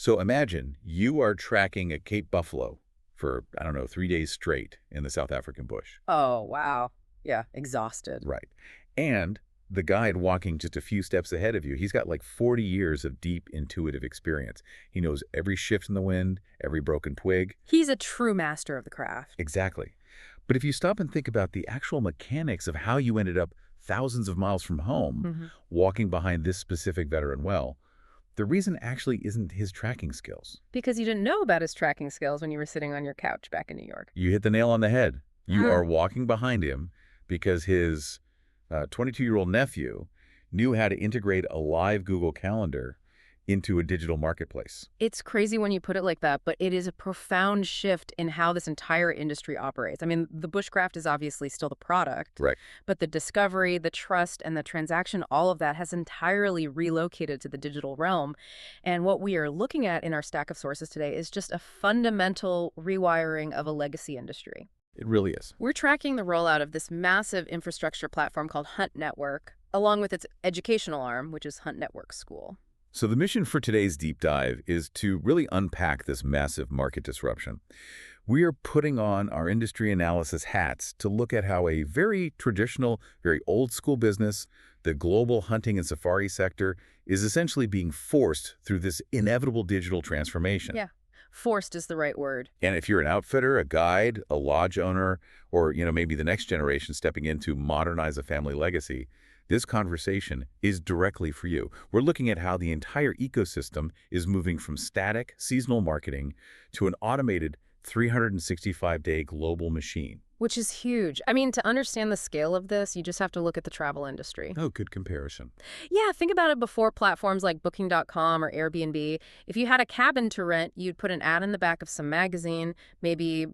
So imagine you are tracking a Cape buffalo for, I don't know, 3 days straight in the South African bush. Oh, wow. Yeah, exhausted. Right. And the guide walking just a few steps ahead of you, he's got like 40 years of deep intuitive experience. He knows every shift in the wind, every broken twig. He's a true master of the craft. Exactly. But if you stop and think about the actual mechanics of how you ended up thousands of miles from home, walking behind this specific veteran well, the reason actually isn't his tracking skills. Because you didn't know about his tracking skills when you were sitting on your couch back in New York. You hit the nail on the head. You are walking behind him because his 22-year-old nephew knew how to integrate a live Google Calendar into a digital marketplace. It's crazy when you put it like that, but it is a profound shift in how this entire industry operates. I mean, the bushcraft is obviously still the product, Right. but the discovery, the trust, and the transaction, all of that has entirely relocated to the digital realm. And what we are looking at in our stack of sources today is just a fundamental rewiring of a legacy industry. It really is. We're tracking the rollout of this massive infrastructure platform called HuntNetwork, along with its educational arm, which is HuntNetwork-Skool. So the mission for today's deep dive is to really unpack this massive market disruption. We are putting on our industry analysis hats to look at how a very traditional, very old school business, the global hunting and safari sector, is essentially being forced through this inevitable digital transformation. Yeah. Forced is the right word. And if you're an outfitter, a guide, a lodge owner, or maybe the next generation stepping in to modernize a family legacy, this conversation is directly for you. We're looking at how the entire ecosystem is moving from static, seasonal marketing to an automated 365-day global machine. Which is huge. I mean, to understand the scale of this, you just have to look at the travel industry. Oh, good comparison. Yeah, think about it before platforms like Booking.com or Airbnb. If you had a cabin to rent, you'd put an ad in the back of some magazine, maybe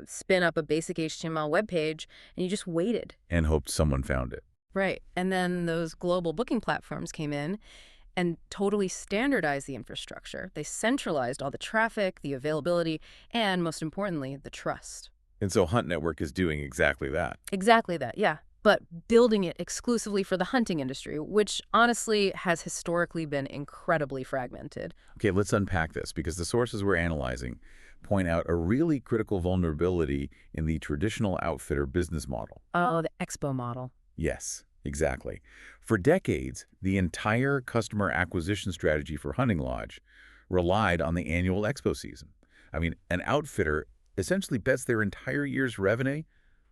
spin up a basic HTML web page, and you just waited. And hoped someone found it. Right. And then those global booking platforms came in and totally standardized the infrastructure. They centralized all the traffic, the availability, and most importantly, the trust. And so Hunt Network is doing exactly that. Exactly that, yeah. But building it exclusively for the hunting industry, which honestly has historically been incredibly fragmented. Okay, let's unpack this because the sources we're analyzing point out a really critical vulnerability in the traditional outfitter business model. Oh, the expo model. Yes, exactly. For decades, the entire customer acquisition strategy for Hunting Lodge relied on the annual expo season. I mean, an outfitter essentially bets their entire year's revenue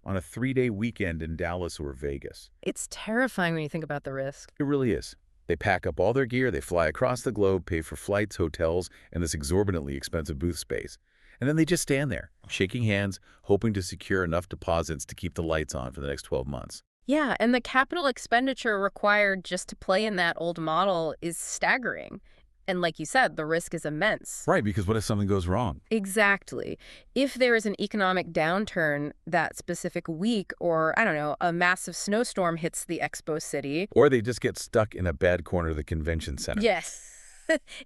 on a 3-day weekend in Dallas or Vegas. It's terrifying when you think about the risk. It really is. They pack up all their gear, they fly across the globe, pay for flights, hotels, and this exorbitantly expensive booth space. And then they just stand there, shaking hands, hoping to secure enough deposits to keep the lights on for the next 12 months. Yeah, and the capital expenditure required just to play in that old model is staggering. And like you said, the risk is immense. Right, because what if something goes wrong? Exactly. If there is an economic downturn that specific week or, I don't know, a massive snowstorm hits the expo city. Or they just get stuck in a bad corner of the convention center. Yes.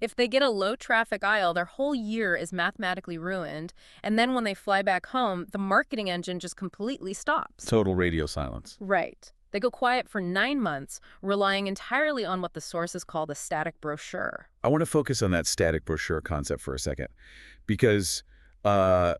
If they get a low traffic aisle, their whole year is mathematically ruined. And then when they fly back home, the marketing engine just completely stops. Total radio silence. Right. They go quiet for 9 months, relying entirely on what the sources call the static brochure. I want to focus on that static brochure concept for a second, because an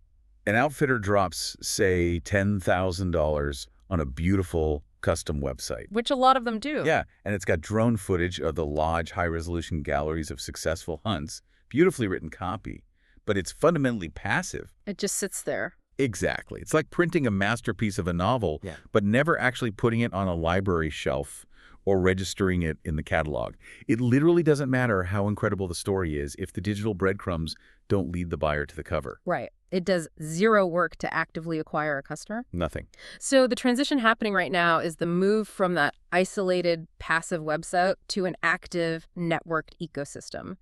outfitter drops, say, $10,000 on a beautiful custom website. Which a lot of them do. Yeah, and it's got drone footage of the lodge high-resolution galleries of successful hunts, beautifully written copy, but it's fundamentally passive. It just sits there. Exactly. It's like printing a masterpiece of a novel, but never actually putting it on a library shelf or registering it in the catalog. It literally doesn't matter how incredible the story is if the digital breadcrumbs don't lead the buyer to the cover. Right. It does zero work to actively acquire a customer. Nothing. So the transition happening right now is the move from that isolated, passive website to an active, networked ecosystem.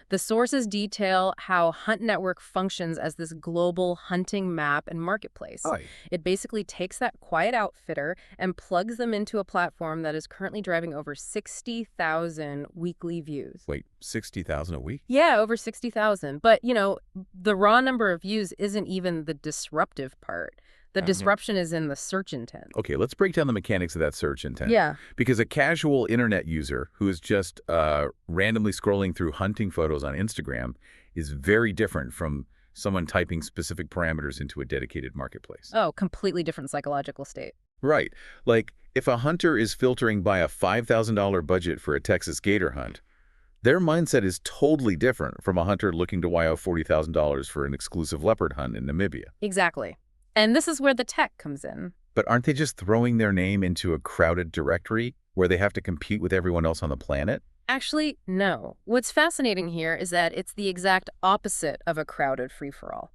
The sources detail how Hunt Network functions as this global hunting map and marketplace. It basically takes that quiet outfitter and plugs them into a platform that is currently driving over 60,000 weekly views. Wait, 60,000 a week? Yeah, over 60,000. But, the raw number of views isn't even the disruptive part. The disruption is in the search intent. Okay, let's break down the mechanics of that search intent. Yeah. Because a casual internet user who is just randomly scrolling through hunting photos on Instagram is very different from someone typing specific parameters into a dedicated marketplace. Oh, completely different psychological state. Right. Like, if a hunter is filtering by a $5,000 budget for a Texas gator hunt, their mindset is totally different from a hunter looking to wire out $40,000 for an exclusive leopard hunt in Namibia. Exactly. And this is where the tech comes in. But aren't they just throwing their name into a crowded directory where they have to compete with everyone else on the planet? Actually, no. What's fascinating here is that it's the exact opposite of a crowded free-for-all.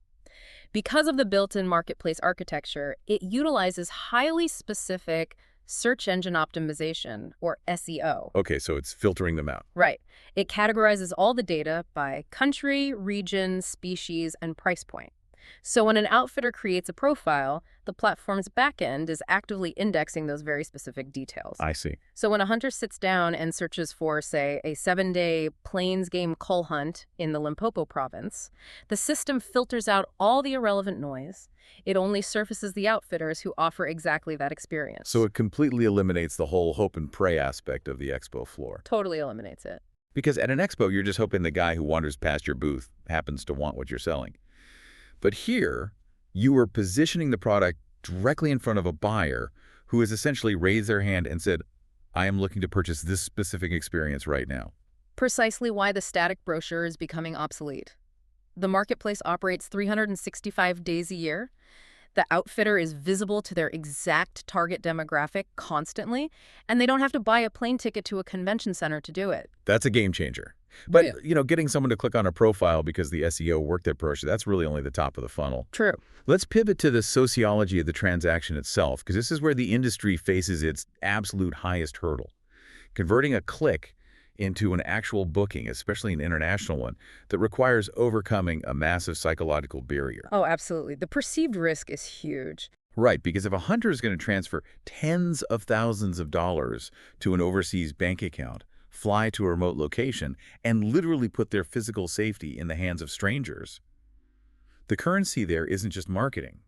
Because of the built-in marketplace architecture, it utilizes highly specific search engine optimization, or SEO. Okay, so it's filtering them out. Right. It categorizes all the data by country, region, species, and price point. So when an outfitter creates a profile, the platform's backend is actively indexing those very specific details. I see. So when a hunter sits down and searches for, say, a 7-day plains game cull hunt in the Limpopo province, the system filters out all the irrelevant noise. It only surfaces the outfitters who offer exactly that experience. So it completely eliminates the whole hope and pray aspect of the expo floor. Totally eliminates it. Because at an expo, you're just hoping the guy who wanders past your booth happens to want what you're selling. But here, you are positioning the product directly in front of a buyer who has essentially raised their hand and said, I am looking to purchase this specific experience right now. Precisely why the static brochure is becoming obsolete. The marketplace operates 365 days a year. The outfitter is visible to their exact target demographic constantly, and they don't have to buy a plane ticket to a convention center to do it. That's a game changer. But, Yeah. Getting someone to click on a profile because the SEO worked their brochure, that's really only the top of the funnel. True. Let's pivot to the sociology of the transaction itself, because this is where the industry faces its absolute highest hurdle. Converting a click into an actual booking, especially an international one, that requires overcoming a massive psychological barrier. Oh, absolutely. The perceived risk is huge. Right, because if a hunter is going to transfer tens of thousands of dollars to an overseas bank account, fly to a remote location, and literally put their physical safety in the hands of strangers, the currency there isn't just marketing.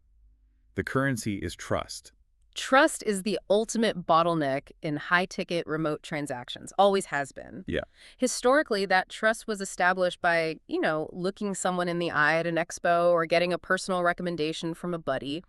The currency is trust. Trust is the ultimate bottleneck in high-ticket remote transactions, always has been. Yeah. Historically, that trust was established by, looking someone in the eye at an expo or getting a personal recommendation from a buddy.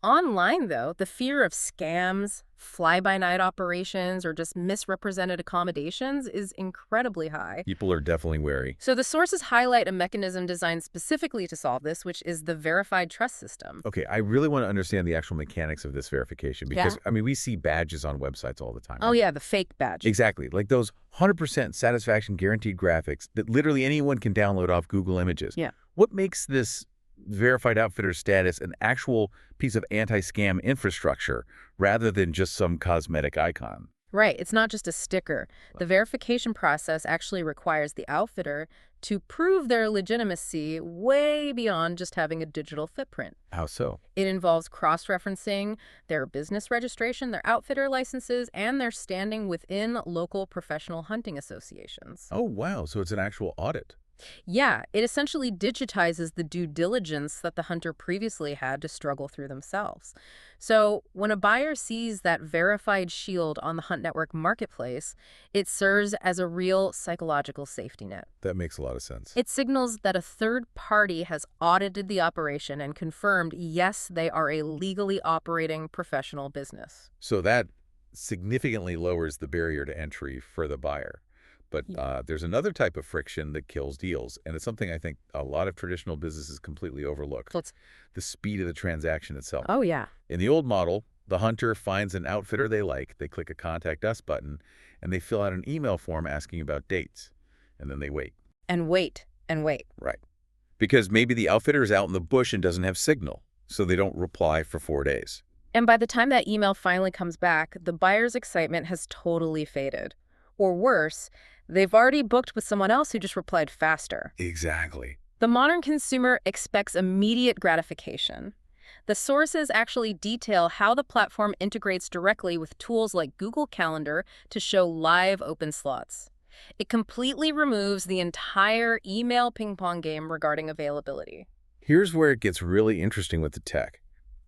Online, though, the fear of scams, fly-by-night operations, or just misrepresented accommodations is incredibly high. People are definitely wary. So the sources highlight a mechanism designed specifically to solve this, which is the verified trust system. Okay, I really want to understand the actual mechanics of this verification because, we see badges on websites all the time. Oh, right? yeah, the fake badge. Exactly, like those 100% satisfaction guaranteed graphics that literally anyone can download off Google Images. Yeah. What makes this verified outfitter status an actual piece of anti-scam infrastructure rather than just some cosmetic icon? Right. It's not just a sticker. The verification process actually requires the outfitter to prove their legitimacy way beyond just having a digital footprint. How so? It involves cross-referencing their business registration, their outfitter licenses, and their standing within local professional hunting associations. Oh, wow. So it's an actual audit. Yeah, it essentially digitizes the due diligence that the hunter previously had to struggle through themselves. So when a buyer sees that verified shield on the Hunt Network marketplace, it serves as a real psychological safety net. That makes a lot of sense. It signals that a third party has audited the operation and confirmed, yes, they are a legally operating professional business. So that significantly lowers the barrier to entry for the buyer. But there's another type of friction that kills deals, and it's something I think a lot of traditional businesses completely overlook. The speed of the transaction itself. Oh, yeah. In the old model, the hunter finds an outfitter they like, they click a Contact Us button, and they fill out an email form asking about dates. And then they wait. And wait, and wait. Right. Because maybe the outfitter is out in the bush and doesn't have signal, so they don't reply for 4 days. And by the time that email finally comes back, the buyer's excitement has totally faded. Or worse, they've already booked with someone else who just replied faster. Exactly. The modern consumer expects immediate gratification. The sources actually detail how the platform integrates directly with tools like Google Calendar to show live open slots. It completely removes the entire email ping-pong game regarding availability. Here's where it gets really interesting with the tech.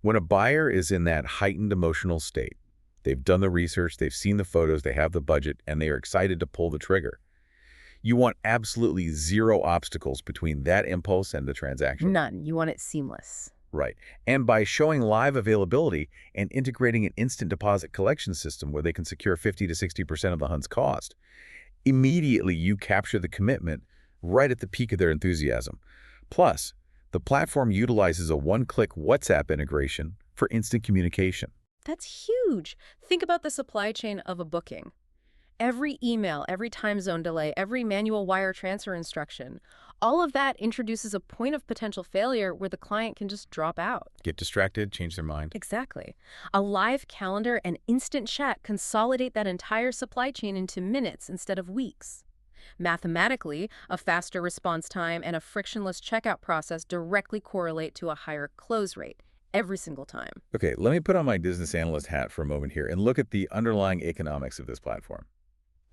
When a buyer is in that heightened emotional state, they've done the research, they've seen the photos, they have the budget, and they are excited to pull the trigger. You want absolutely zero obstacles between that impulse and the transaction. None. You want it seamless. Right. And by showing live availability and integrating an instant deposit collection system where they can secure 50 to 60% of the hunt's cost, immediately you capture the commitment right at the peak of their enthusiasm. Plus, the platform utilizes a one-click WhatsApp integration for instant communication. That's huge. Think about the supply chain of a booking. Every email, every time zone delay, every manual wire transfer instruction, all of that introduces a point of potential failure where the client can just drop out. Get distracted, change their mind. Exactly. A live calendar and instant chat consolidate that entire supply chain into minutes instead of weeks. Mathematically, a faster response time and a frictionless checkout process directly correlate to a higher close rate every single time. Okay, let me put on my business analyst hat for a moment here and look at the underlying economics of this platform.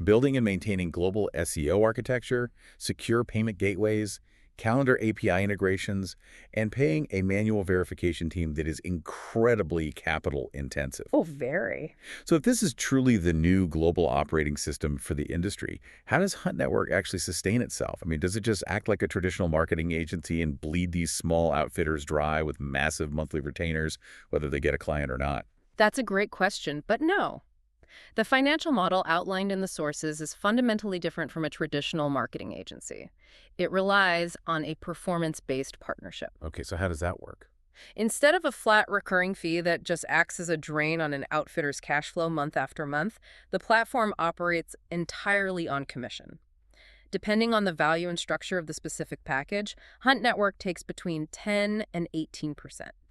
Building and maintaining global SEO architecture, secure payment gateways, calendar API integrations, and paying a manual verification team that is incredibly capital intensive. Oh, very. So if this is truly the new global operating system for the industry, how does Hunt Network actually sustain itself? I mean, does it just act like a traditional marketing agency and bleed these small outfitters dry with massive monthly retainers, whether they get a client or not? That's a great question, but no. The financial model outlined in the sources is fundamentally different from a traditional marketing agency. It relies on a performance-based partnership. Okay, so how does that work? Instead of a flat recurring fee that just acts as a drain on an outfitter's cash flow month after month, the platform operates entirely on commission. Depending on the value and structure of the specific package, Hunt Network takes between 10 and 18%.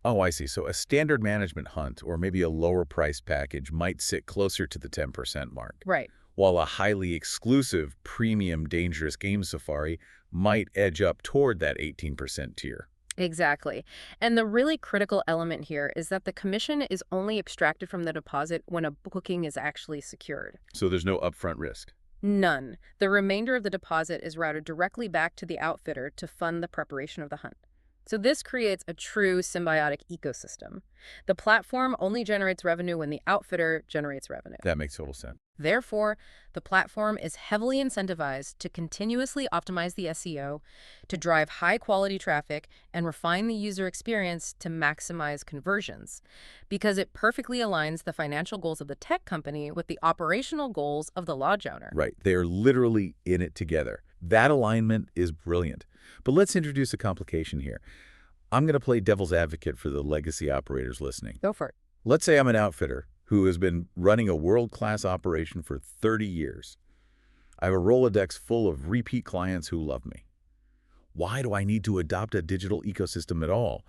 Oh, I see. So a standard management hunt or maybe a lower price package might sit closer to the 10% mark, Right. while a highly exclusive premium dangerous game safari might edge up toward that 18% tier. Exactly. And the really critical element here is that the commission is only extracted from the deposit when a booking is actually secured. So there's no upfront risk. None. The remainder of the deposit is routed directly back to the outfitter to fund the preparation of the hunt. So this creates a true symbiotic ecosystem. The platform only generates revenue when the outfitter generates revenue. That makes total sense. Therefore, the platform is heavily incentivized to continuously optimize the SEO, to drive high-quality traffic, and refine the user experience to maximize conversions, because it perfectly aligns the financial goals of the tech company with the operational goals of the lodge owner. Right. They are literally in it together. That alignment is brilliant. But let's introduce a complication here. I'm going to play devil's advocate for the legacy operators listening. Go for it. Let's say I'm an outfitter who has been running a world-class operation for 30 years. I have a Rolodex full of repeat clients who love me. Why do I need to adopt a digital ecosystem at all?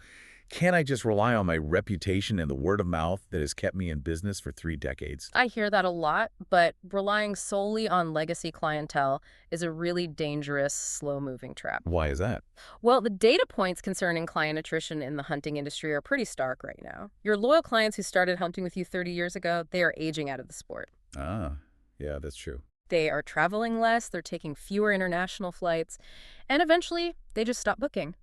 Can't I just rely on my reputation and the word of mouth that has kept me in business for 3 decades? I hear that a lot, but relying solely on legacy clientele is a really dangerous, slow-moving trap. Why is that? Well, the data points concerning client attrition in the hunting industry are pretty stark right now. Your loyal clients who started hunting with you 30 years ago, they are aging out of the sport. Ah, yeah, that's true. They are traveling less, they're taking fewer international flights, and eventually, they just stop booking.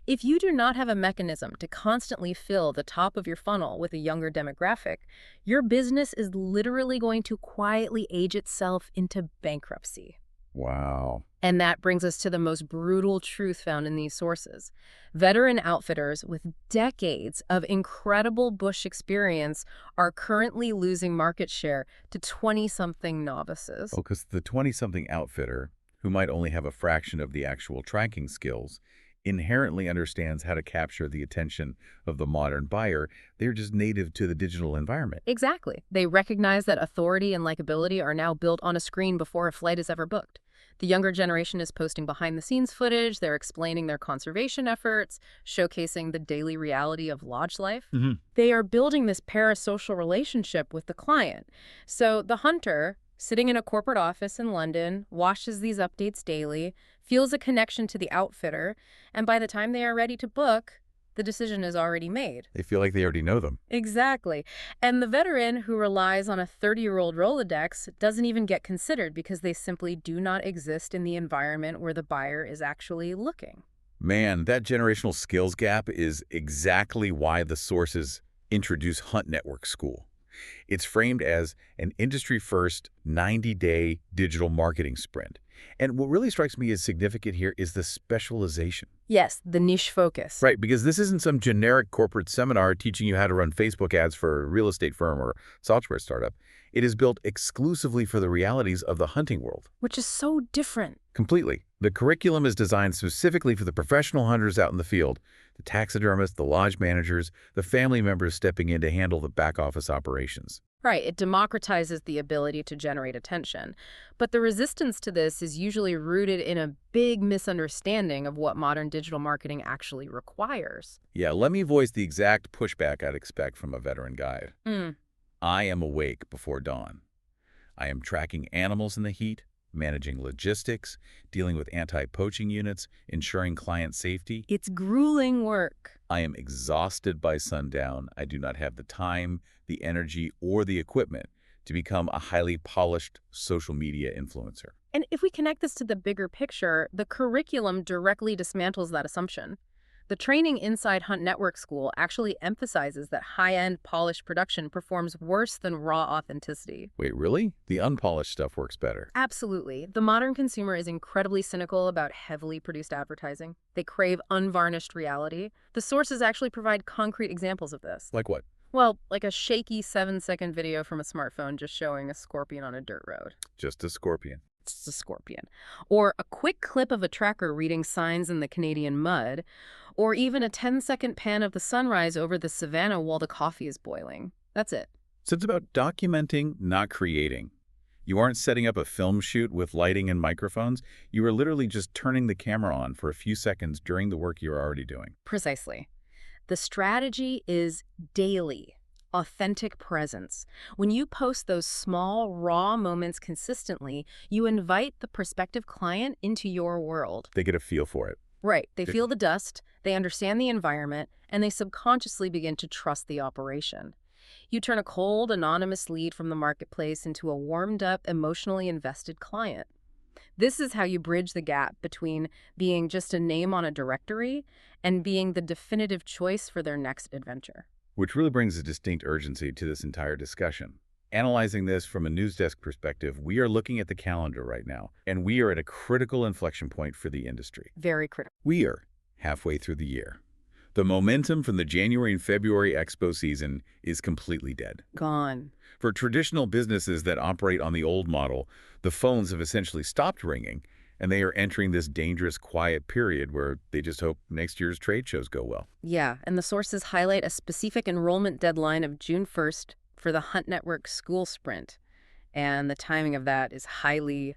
If you do not have a mechanism to constantly fill the top of your funnel with a younger demographic, your business is literally going to quietly age itself into bankruptcy. Wow. And that brings us to the most brutal truth found in these sources. Veteran outfitters with decades of incredible bush experience are currently losing market share to 20-something novices. Oh, because the 20-something outfitter, who might only have a fraction of the actual tracking skills, inherently understands how to capture the attention of the modern buyer. They're just native to the digital environment. Exactly. They recognize that authority and likability are now built on a screen before a flight is ever booked. The younger generation is posting behind-the-scenes footage, they're explaining their conservation efforts, showcasing the daily reality of lodge life. They are building this parasocial relationship with the client. So the hunter, sitting in a corporate office in London, watches these updates daily, feels a connection to the outfitter, and by the time they are ready to book, the decision is already made. They feel like they already know them. Exactly. And the veteran who relies on a 30-year-old Rolodex doesn't even get considered because they simply do not exist in the environment where the buyer is actually looking. Man, that generational skills gap is exactly why the sources introduce HuntNetwork-Skool. It's framed as an industry-first 90-day digital marketing sprint. And what really strikes me as significant here is the specialization. Yes, the niche focus. Right, because this isn't some generic corporate seminar teaching you how to run Facebook ads for a real estate firm or software startup. It is built exclusively for the realities of the hunting world. Which is so different. Completely. The curriculum is designed specifically for the professional hunters out in the field, the taxidermists, the lodge managers, the family members stepping in to handle the back office operations. Right, it democratizes the ability to generate attention. But the resistance to this is usually rooted in a big misunderstanding of what modern digital marketing actually requires. Yeah, let me voice the exact pushback I'd expect from a veteran guide. Mm. I am awake before dawn. I am tracking animals in the heat, managing logistics, dealing with anti-poaching units, ensuring client safety. It's grueling work. I am exhausted by sundown. I do not have the time, the energy, or the equipment to become a highly polished social media influencer. And if we connect this to the bigger picture, the curriculum directly dismantles that assumption. The training inside HuntNetwork-Skool actually emphasizes that high-end polished production performs worse than raw authenticity. Wait, really? The unpolished stuff works better. Absolutely. The modern consumer is incredibly cynical about heavily produced advertising. They crave unvarnished reality. The sources actually provide concrete examples of this. Like what? Well, like a shaky 7-second video from a smartphone just showing a scorpion on a dirt road. Just a scorpion. It's a scorpion. Or a quick clip of a tracker reading signs in the Canadian mud. Or even a 10-second pan of the sunrise over the savannah while the coffee is boiling. That's it. So it's about documenting, not creating. You aren't setting up a film shoot with lighting and microphones. You are literally just turning the camera on for a few seconds during the work you're already doing. Precisely. The strategy is daily, authentic presence. When you post those small, raw moments consistently, you invite the prospective client into your world. They get a feel for it. Right. They feel the dust, they understand the environment, and they subconsciously begin to trust the operation. You turn a cold, anonymous lead from the marketplace into a warmed-up, emotionally invested client. This is how you bridge the gap between being just a name on a directory and being the definitive choice for their next adventure. Which really brings a distinct urgency to this entire discussion. Analyzing this from a news desk perspective, we are looking at the calendar right now, and we are at a critical inflection point for the industry. Very critical. We are halfway through the year. The momentum from the January and February expo season is completely dead. Gone. For traditional businesses that operate on the old model, the phones have essentially stopped ringing, and they are entering this dangerous, quiet period where they just hope next year's trade shows go well. Yeah, and the sources highlight a specific enrollment deadline of June 1st for the HuntNetwork-Skool sprint, and the timing of that is highly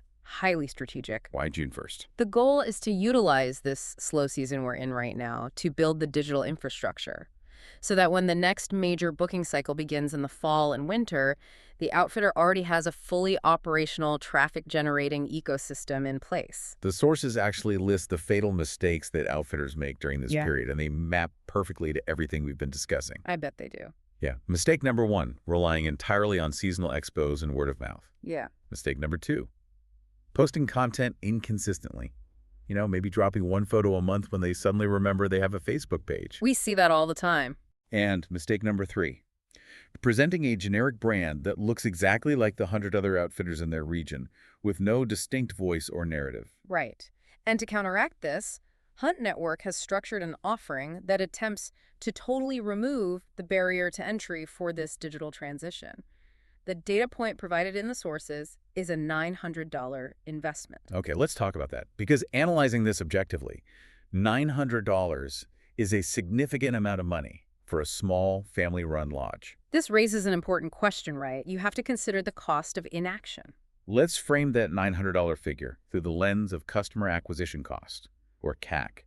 strategic. Why June 1st? The goal is to utilize this slow season we're in right now to build the digital infrastructure so that when the next major booking cycle begins in the fall and winter, the outfitter already has a fully operational traffic-generating ecosystem in place. The sources actually list the fatal mistakes that outfitters make during this period, and they map perfectly to everything we've been discussing. I bet they do. Yeah. Mistake number 1, relying entirely on seasonal expos and word of mouth. Yeah. Mistake number 2, posting content inconsistently. Maybe dropping one photo a month when they suddenly remember they have a Facebook page. We see that all the time. And mistake number 3, presenting a generic brand that looks exactly like the 100 other outfitters in their region with no distinct voice or narrative. Right. And to counteract this, Hunt Network has structured an offering that attempts to totally remove the barrier to entry for this digital transition. The data point provided in the sources is a $900 investment. Okay, let's talk about that. Because analyzing this objectively, $900 is a significant amount of money for a small family-run lodge. This raises an important question, right? You have to consider the cost of inaction. Let's frame that $900 figure through the lens of customer acquisition cost, or CAC.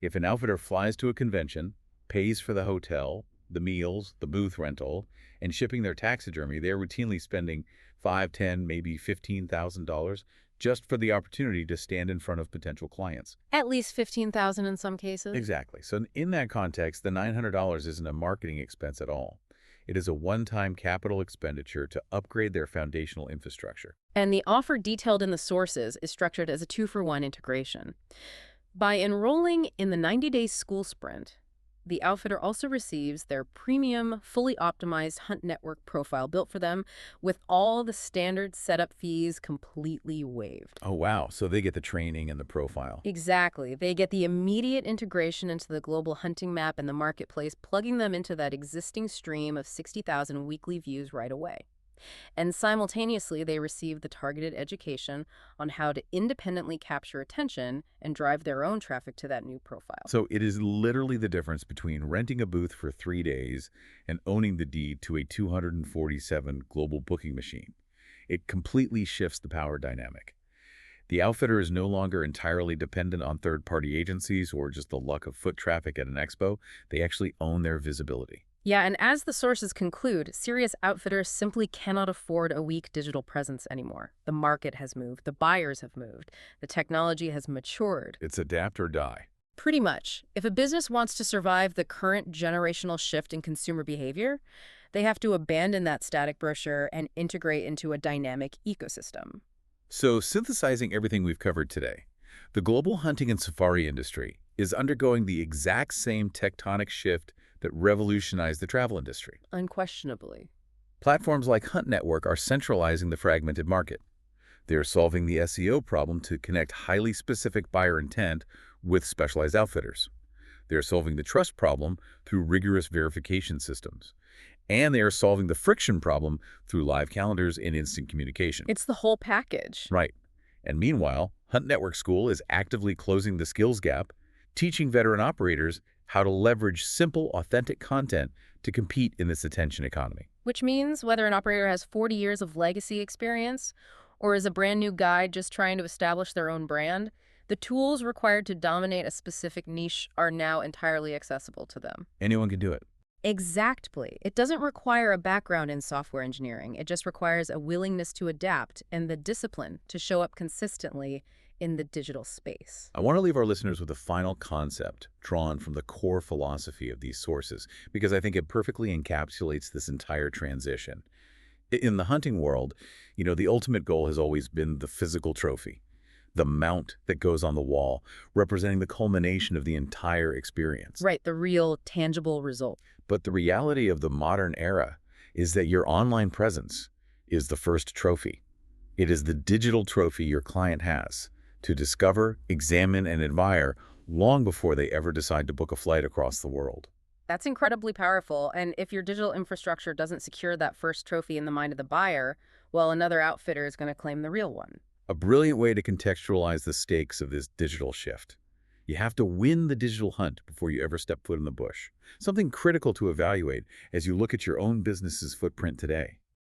If an outfitter flies to a convention, pays for the hotel, the meals, the booth rental, and shipping their taxidermy, they're routinely spending $5,000, $10,000, maybe $15,000 just for the opportunity to stand in front of potential clients. At least $15,000 in some cases. Exactly. So in that context, the $900 isn't a marketing expense at all. It is a one-time capital expenditure to upgrade their foundational infrastructure. And the offer detailed in the sources is structured as a 2-for-1 integration. By enrolling in the 90-day school sprint, The outfitter also receives their premium, fully optimized Hunt Network profile built for them with all the standard setup fees completely waived. Oh, wow. So they get the training and the profile. Exactly. They get the immediate integration into the global hunting map and the marketplace, plugging them into that existing stream of 60,000 weekly views right away. And simultaneously, they receive the targeted education on how to independently capture attention and drive their own traffic to that new profile. So it is literally the difference between renting a booth for 3 days and owning the deed to a 247 global booking machine. It completely shifts the power dynamic. The outfitter is no longer entirely dependent on third-party agencies or just the luck of foot traffic at an expo. They actually own their visibility. Yeah, and as the sources conclude, serious outfitters simply cannot afford a weak digital presence anymore. The market has moved, the buyers have moved, the technology has matured. It's adapt or die. Pretty much. If a business wants to survive the current generational shift in consumer behavior, they have to abandon that static brochure and integrate into a dynamic ecosystem. So synthesizing everything we've covered today, the global hunting and safari industry is undergoing the exact same tectonic shift that revolutionized the travel industry. Unquestionably. Platforms like Hunt Network are centralizing the fragmented market. They are solving the SEO problem to connect highly specific buyer intent with specialized outfitters. They are solving the trust problem through rigorous verification systems. And they are solving the friction problem through live calendars and instant communication. It's the whole package. Right. And meanwhile, HuntNetwork-Skool is actively closing the skills gap, teaching veteran operators how to leverage simple, authentic content to compete in this attention economy. Which means whether an operator has 40 years of legacy experience or is a brand new guy just trying to establish their own brand, the tools required to dominate a specific niche are now entirely accessible to them. Anyone can do it. Exactly. It doesn't require a background in software engineering. It just requires a willingness to adapt and the discipline to show up consistently in the digital space. I want to leave our listeners with a final concept drawn from the core philosophy of these sources, because I think it perfectly encapsulates this entire transition. In the hunting world, the ultimate goal has always been the physical trophy, the mount that goes on the wall, representing the culmination of the entire experience. Right, the real, tangible result. But the reality of the modern era is that your online presence is the first trophy. It is the digital trophy your client has to discover, examine, and admire long before they ever decide to book a flight across the world. That's incredibly powerful, and if your digital infrastructure doesn't secure that first trophy in the mind of the buyer, well, another outfitter is going to claim the real one. A brilliant way to contextualize the stakes of this digital shift. You have to win the digital hunt before you ever step foot in the bush, something critical to evaluate as you look at your own business's footprint today.